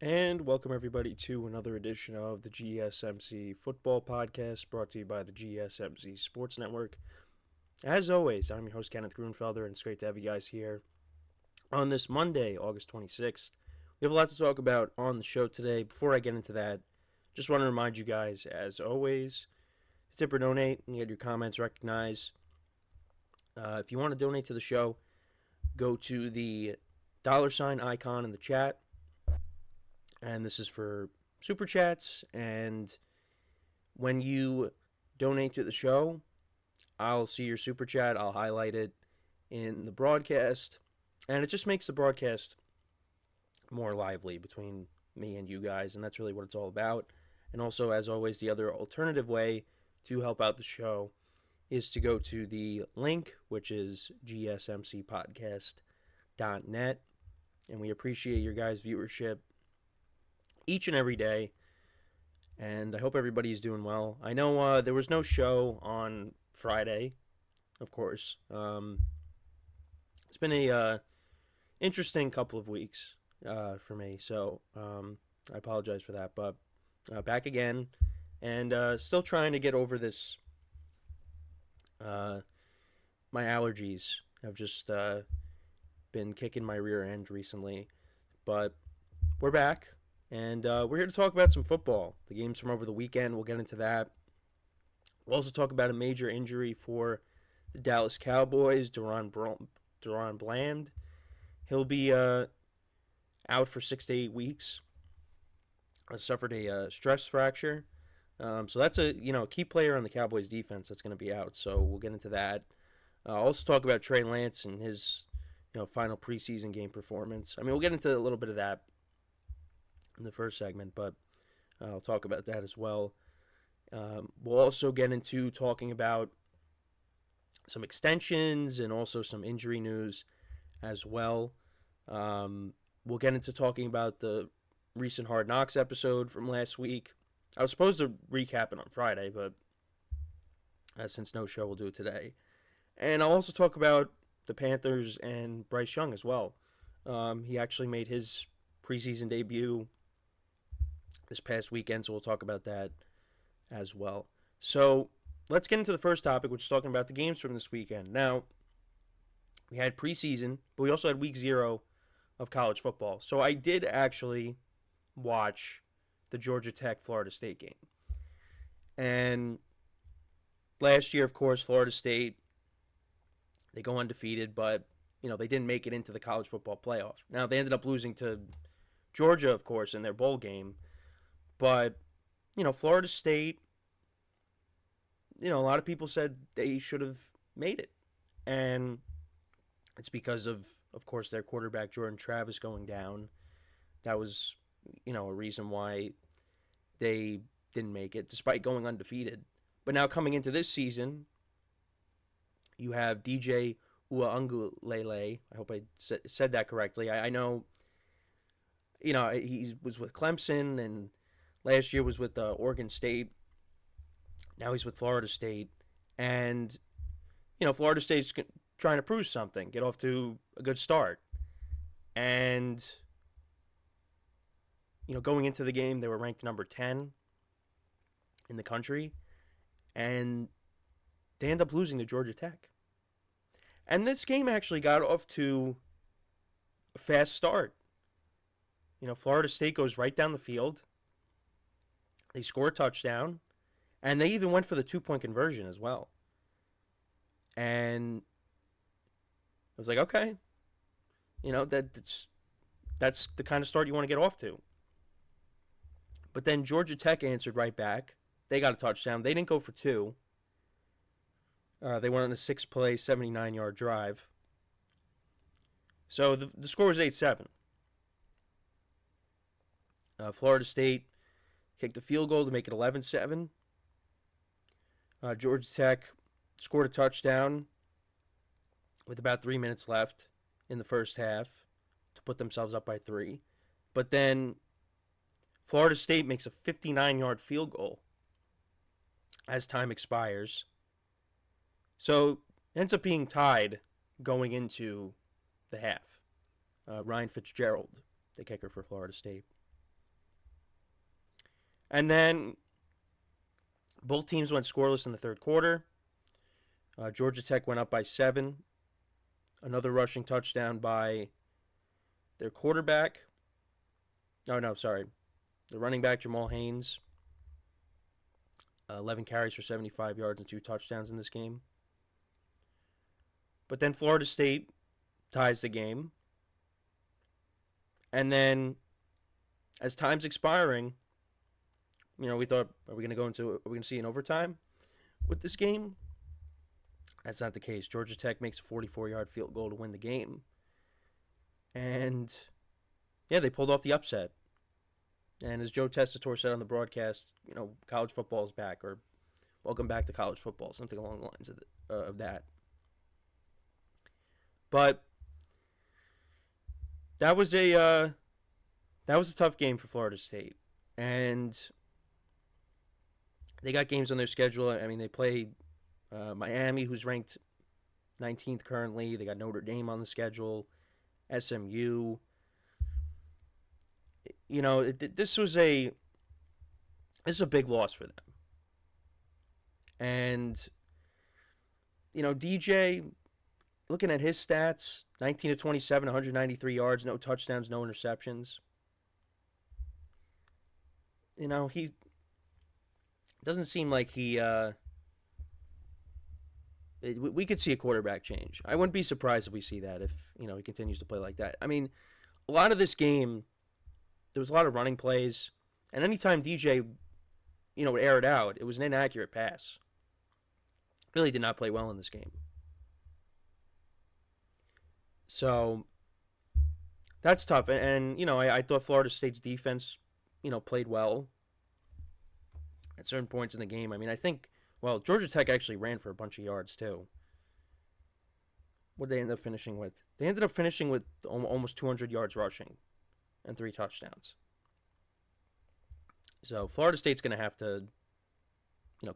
And welcome everybody to another edition of the GSMC Football Podcast brought to you by the GSMC Sports Network. As always, I'm your host Kenneth Grunfelder, and it's great to have you guys here on this Monday, August 26th. We have a lot to talk about on the show today. Before I get into that, just want to remind you guys, as always, to tip or donate and get your comments recognized. If you want to donate to the show, go to the $ icon in the chat. And this is for super chats. And when you donate to the show, I'll see your super chat. I'll highlight it in the broadcast. And it just makes the broadcast more lively between me and you guys. And that's really what it's all about. And also, as always, the other alternative way to help out the show is to go to the link, which is GSMCPodcast.net. And we appreciate your guys' viewership each and every day, and I hope everybody's doing well. I know there was no show on Friday, of course. It's been a interesting couple of weeks for me, so I apologize for that, but back again, and still trying to get over this. My allergies have just been kicking my rear end recently, but we're back. And we're here to talk about some football. The games from over the weekend, we'll get into that. We'll also talk about a major injury for the Dallas Cowboys, Deron Bland. He'll be out for 6 to 8 weeks. Suffered a stress fracture. So that's a key player on the Cowboys defense that's going to be out. So we'll get into that. I'll also talk about Trey Lance and his final preseason game performance. I mean, we'll get into a little bit of that in the first segment, but I'll talk about that as well. We'll also get into talking about some extensions and also some injury news as well. We'll get into talking about the recent Hard Knocks episode from last week. I was supposed to recap it on Friday, but since no show, we'll do it today. And I'll also talk about the Panthers and Bryce Young as well. He actually made his preseason debut this past weekend, so we'll talk about that as well. So let's get into the first topic, which is talking about the games from this weekend. Now, we had preseason, but we also had week 0 of college football. So I did actually watch the Georgia Tech Florida State game. And last year, of course, Florida State, they go undefeated, but they didn't make it into the college football playoffs. Now, they ended up losing to Georgia, of course, in their bowl game. But, Florida State, a lot of people said they should have made it. And it's because of course, their quarterback, Jordan Travis, going down. That was, a reason why they didn't make it, despite going undefeated. But now coming into this season, you have DJ Uiagalelei. I hope I said that correctly. I know, he was with Clemson, and last year was with Oregon State. Now he's with Florida State. And, Florida State's trying to prove something, get off to a good start. And, going into the game, they were ranked number 10 in the country. And they end up losing to Georgia Tech. And this game actually got off to a fast start. Florida State goes right down the field. They score a touchdown. And they even went for the 2-point conversion as well. And I was like, okay. That's the kind of start you want to get off to. But then Georgia Tech answered right back. They got a touchdown. They didn't go for 2. They went on a 6-play, 79-yard drive. So the score was 8-7. Florida State kicked a field goal to make it 11-7. Georgia Tech scored a touchdown with about 3 minutes left in the first half to put themselves up by 3. But then Florida State makes a 59-yard field goal as time expires. So it ends up being tied going into the half. Ryan Fitzgerald, the kicker for Florida State. And then both teams went scoreless in the third quarter. Georgia Tech went up by 7. Another rushing touchdown by their quarterback. Oh, no, sorry. The running back, Jamal Haynes. 11 carries for 75 yards and 2 touchdowns in this game. But then Florida State ties the game. And then, as time's expiring, we thought, are we going to see an overtime with this game? That's not the case. Georgia Tech makes a 44-yard field goal to win the game. And, yeah, they pulled off the upset. And as Joe Tessitore said on the broadcast, college football is back, or welcome back to college football, something along the lines of that. But that was a tough game for Florida State, and they got games on their schedule. I mean, they played Miami, who's ranked 19th currently. They got Notre Dame on the schedule, SMU. This is a big loss for them. And, DJ, looking at his stats, 19 to 27, 193 yards, no touchdowns, no interceptions. He doesn't seem like he... we could see a quarterback change. I wouldn't be surprised if we see that if, he continues to play like that. I mean, a lot of this game, there was a lot of running plays, and anytime DJ, would air it out, it was an inaccurate pass. Really did not play well in this game. So, that's tough. And I thought Florida State's defense, played well at certain points in the game. I mean, I think, Georgia Tech actually ran for a bunch of yards, too. What did they end up finishing with? They ended up finishing with almost 200 yards rushing and 3 touchdowns. So Florida State's going to have to,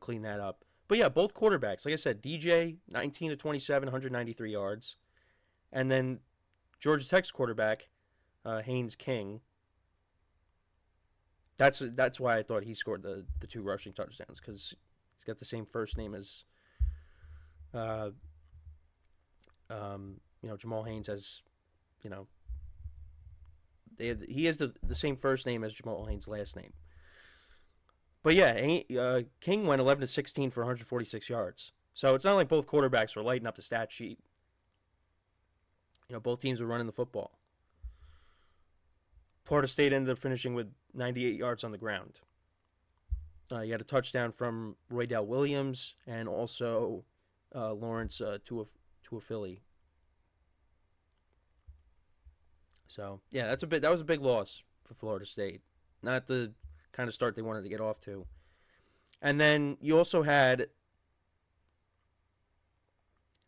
clean that up. But yeah, both quarterbacks, like I said, DJ, 19 to 27, 193 yards. And then Georgia Tech's quarterback, Haynes King. That's why I thought he scored the 2 rushing touchdowns, because he's got the same first name as, Jamal Haynes has, he has the same first name as Jamal Haynes' last name. But yeah, King went 11 to 16 for 146 yards. So it's not like both quarterbacks were lighting up the stat sheet. Both teams were running the football. Florida State ended up finishing with 98 yards on the ground. You had a touchdown from Roydell Williams and also Lawrence to a Philly. So yeah, that was a big loss for Florida State. Not the kind of start they wanted to get off to. And then you also had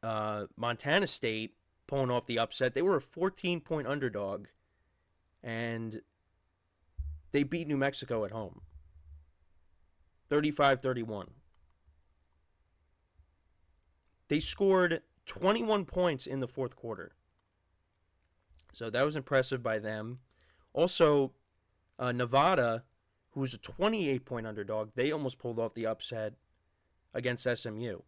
Montana State pulling off the upset. They were a 14-point underdog, and they beat New Mexico at home, 35-31. They scored 21 points in the fourth quarter. So that was impressive by them. Also, Nevada, who's a 28-point underdog, they almost pulled off the upset against SMU.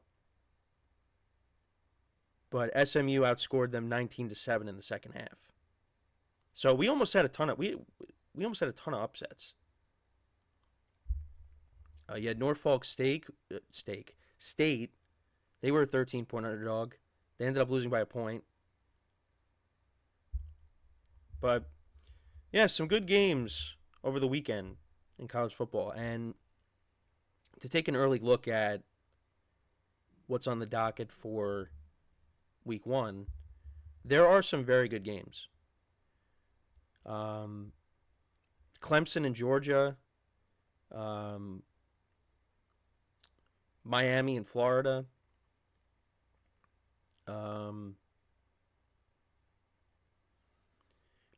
But SMU outscored them 19-7 in the second half. So we almost had a ton of upsets. You had Norfolk State. They were a 13-point underdog. They ended up losing by a point. But yeah, some good games over the weekend in college football. And to take an early look at what's on the docket for week 1, there are some very good games. Clemson and Georgia, Miami and Florida,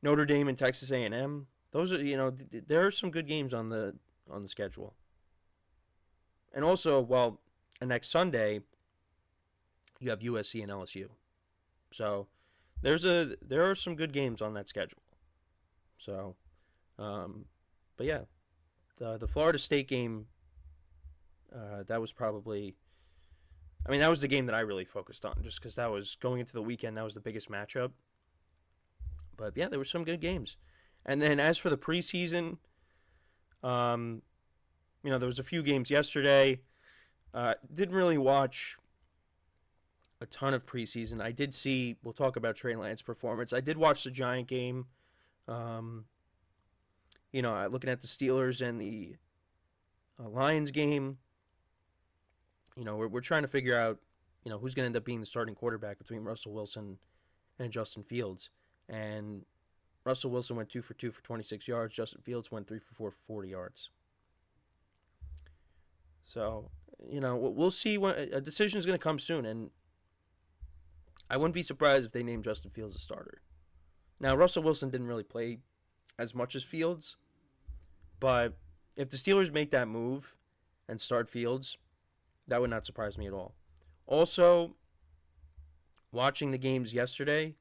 Notre Dame and Texas A&M. Those are, there are some good games on the schedule. And also, next Sunday, you have USC and LSU. So there are some good games on that schedule. So, but yeah, The Florida State game, that was probably, I mean, that was the game that I really focused on, just because that was going into the weekend. That was the biggest matchup. But yeah, there were some good games. And then as for the preseason, um, there was a few games yesterday. Didn't really watch a ton of preseason. I did see. We'll talk about Trey Lance's performance. I did watch the Giant game. Um, looking at the Steelers and the Lions game. We're trying to figure out, who's going to end up being the starting quarterback between Russell Wilson and Justin Fields. And Russell Wilson went 2 for 2 for 26 yards. Justin Fields went 3 for 4 for 40 yards. So, we'll see when a decision is going to come soon. And I wouldn't be surprised if they named Justin Fields a starter. Now, Russell Wilson didn't really play as much as Fields. But if the Steelers make that move and start Fields, that would not surprise me at all. Also, watching the games yesterday,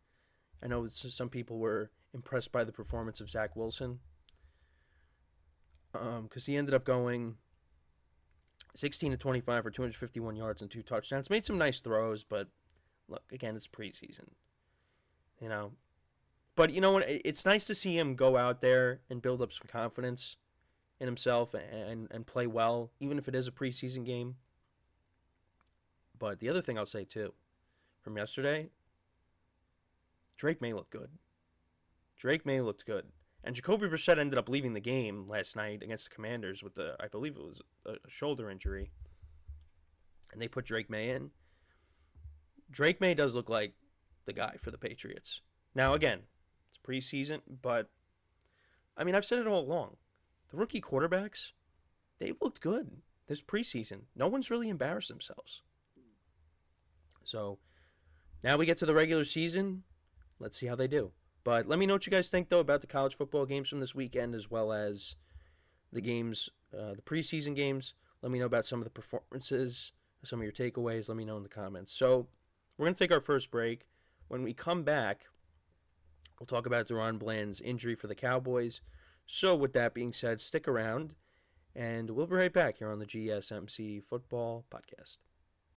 I know some people were impressed by the performance of Zach Wilson, because he ended up going 16 to 25 for 251 yards and 2 touchdowns. Made some nice throws, but look, again, it's preseason. But you know what? It's nice to see him go out there and build up some confidence in himself and play well, even if it is a preseason game. But the other thing I'll say, too, from yesterday, Drake May looked good. Drake May looked good. And Jacoby Brissett ended up leaving the game last night against the Commanders with I believe it was a shoulder injury. And they put Drake May in. Drake May does look like the guy for the Patriots. Now, again, it's preseason, but, I mean, I've said it all along. The rookie quarterbacks, they've looked good this preseason. No one's really embarrassed themselves. So, now we get to the regular season. Let's see how they do. But let me know what you guys think, though, about the college football games from this weekend, as well as the games, the preseason games. Let me know about some of the performances, some of your takeaways. Let me know in the comments. So, we're going to take our first break. When we come back, we'll talk about Deron Bland's injury for the Cowboys. So, with that being said, stick around, and we'll be right back here on the GSMC Football Podcast.